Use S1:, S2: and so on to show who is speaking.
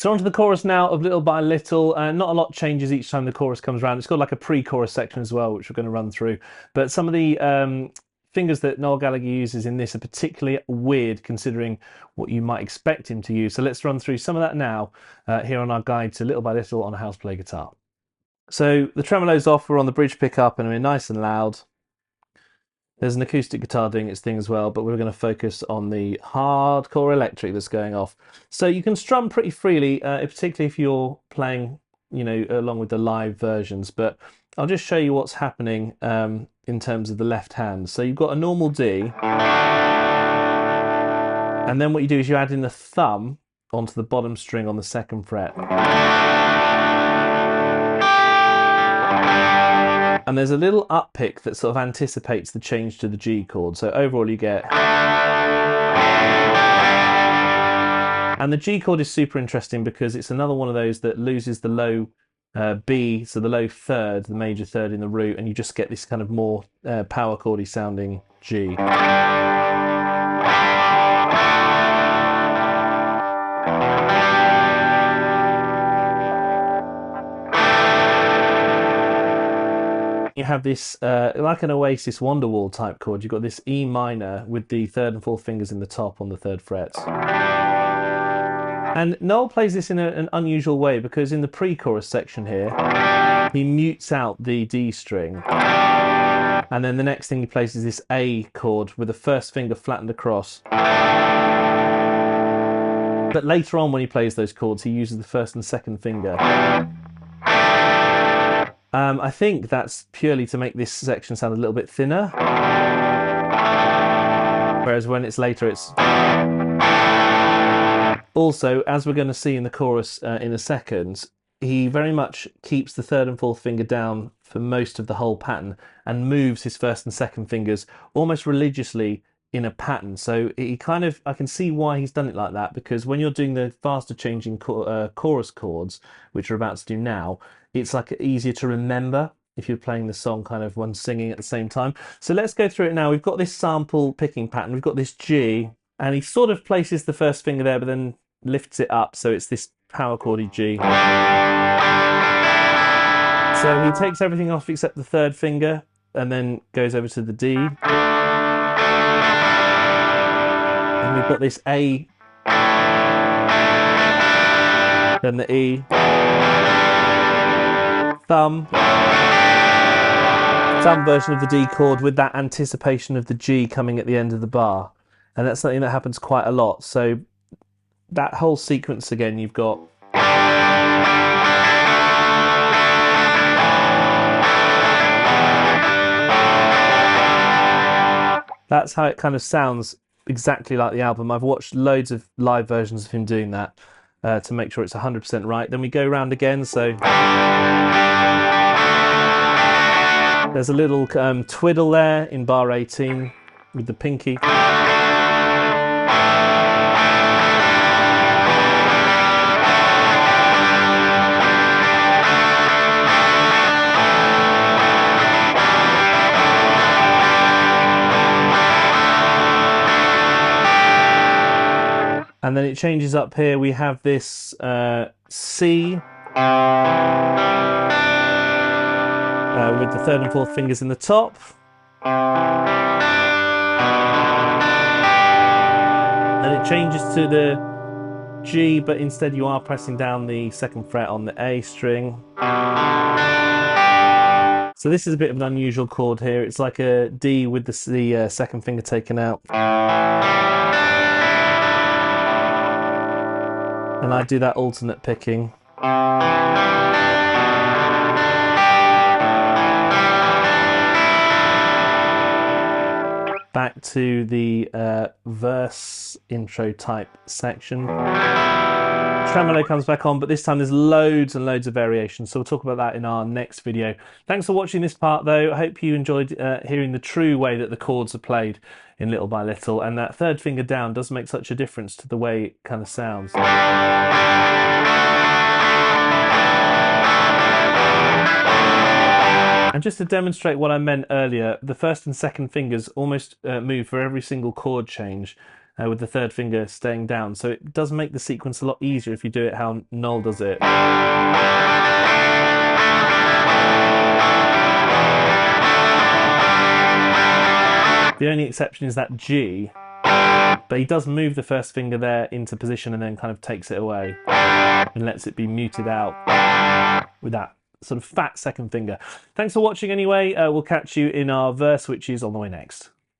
S1: So on to the chorus now of Little by Little. Not a lot changes each time the chorus comes around. It's got like a pre-chorus section as well, which we're going to run through. But some of the fingers that Noel Gallagher uses in this are particularly weird considering what you might expect him to use. So let's run through some of that now here on our guide to Little by Little on a house play guitar. So the tremolo's off, we're on the bridge pickup and we're nice and loud. There's an acoustic guitar doing its thing as well, but we're going to focus on the hardcore electric that's going off. So you can strum pretty freely, particularly if you're playing, along with the live versions. But I'll just show you what's happening in terms of the left hand. So you've got a normal D, and then what you do is you add in the thumb onto the bottom string on the second fret. And there's a little up pick that sort of anticipates the change to the G chord. So overall you get... And the G chord is super interesting because it's another one of those that loses the low B, so the low third, the major third in the root, and you just get this kind of more power chordy sounding G. You have this, like an Oasis Wonderwall type chord, you've got this E minor with the third and fourth fingers in the top on the third fret. And Noel plays this in an unusual way because in the pre-chorus section here, he mutes out the D string. And then the next thing he plays is this A chord with the first finger flattened across. But later on when he plays those chords, he uses the first and second finger. I think that's purely to make this section sound a little bit thinner. Whereas when it's later, it's... Also, as we're going to see in the chorus in a second, he very much keeps the third and fourth finger down for most of the whole pattern and moves his first and second fingers almost religiously in a pattern. So he kind of, I can see why he's done it like that, because when you're doing the faster changing chorus chords, which we're about to do now, it's like easier to remember if you're playing the song kind of when singing at the same time. So let's go through it now. We've got this sample picking pattern. We've got this G, and he sort of places the first finger there, but then lifts it up. So it's this power chordy G. So he takes everything off except the third finger and then goes over to the D. And we've got this A, then the E, thumb version of the D chord with that anticipation of the G coming at the end of the bar. And that's something that happens quite a lot. So that whole sequence again, you've got... That's how it kind of sounds exactly like the album. I've watched loads of live versions of him doing that to make sure it's 100% right. Then we go round again, so... There's a little twiddle there in bar 18 with the pinky. And then it changes up here. We have this C with the third and fourth fingers in the top. And it changes to the G, but instead you are pressing down the second fret on the A string. So this is a bit of an unusual chord here. It's like a D with the second finger taken out. And I do that alternate picking. Back to the verse intro type section. Tremolo comes back on, but this time there's loads and loads of variations, so we'll talk about that in our next video. Thanks for watching this part though. I hope you enjoyed hearing the true way that the chords are played in Little by Little, and that third finger down does make such a difference to the way it kind of sounds. And just to demonstrate what I meant earlier, the first and second fingers almost move for every single chord change. with the third finger staying down. So it does make the sequence a lot easier if you do it how Noel does it. The only exception is that G, but he does move the first finger there into position and then kind of takes it away and lets it be muted out with that sort of fat second finger. Thanks for watching anyway. We'll catch you in our verse, which is on the way next.